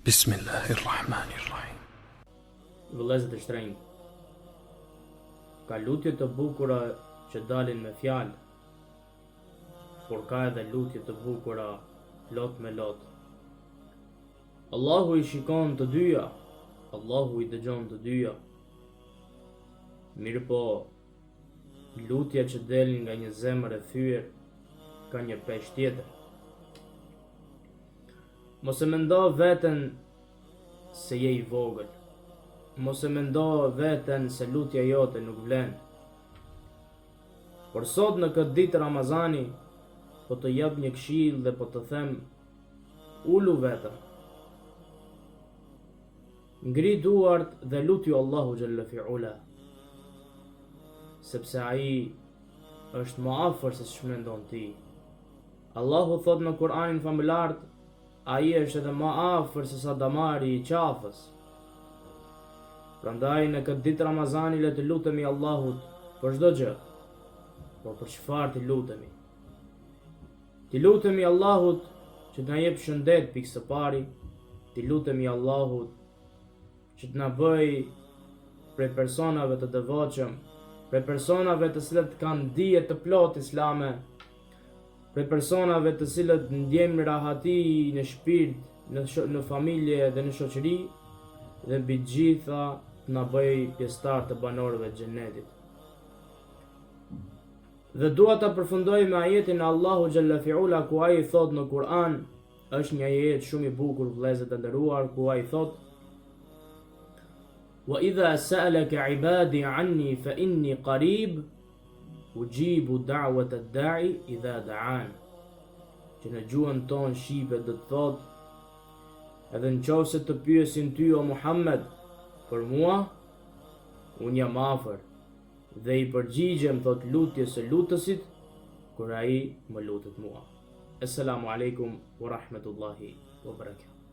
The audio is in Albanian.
Bismillahirrahmanirrahim. Vëllezër të shtrenjtë, ka lutje të bukura që dalin me fjalë, por ka edhe lutje të bukura lot me lot. Allahu i shikon të dyja, Allahu i dëgjon të dyja. Mirë po, lutja që delin nga një zemër e thyer ka një peshë tjetër. Mos e mendo veten se je i vogël. Mos e mendo veten se lutja jote nuk vlen. Por sot në këtë ditë Ramazani, po të jap një këshill dhe po të them, ulu vetëm. Ngri duart dhe lutju Allahu xhalla fi ula, sepse ai është më afër se ç'mendon ti. Allahu thot në Kur'anin famëlar, ai është edhe më afër se sa damari i qafës. Prandaj në këtë ditë Ramazani le të lutemi Allahut për çdo gjë. Por për çfarë të lutemi? Të lutemi Allahut që të na jep shëndet pikë së pari, të lutemi Allahut që të na bëj prej personave të devotshëm, prej personave të cilët kanë dije të plotë islame, prej personave të cilët ndjejmë rahati në shpirt, në familje dhe në shoqëri, dhe mbi të gjitha të na bëj pjesëtar të banorëve të xhenetit. Dhe dua ta përfundoj me ajetin e Allahu xhalla fi ula, ku ai thot në Kur'an, është një ajet shumë i bukur vëllezër të nderuar, ku ai thot: "Wa idha sa'alaka 'ibadi 'anni fa inni qarib ujibu da'wata ad-da'i idha da'an." Që në gjuhën tonë shqipe do të thot: edhe nëse të pyesin ty o Muhammed për mua, unë jam afër dhe i përgjigjem thot lutjes së lutësit kur ai më lutet mua. Assalamu alaikum wa rahmatullahi wa barakatuh.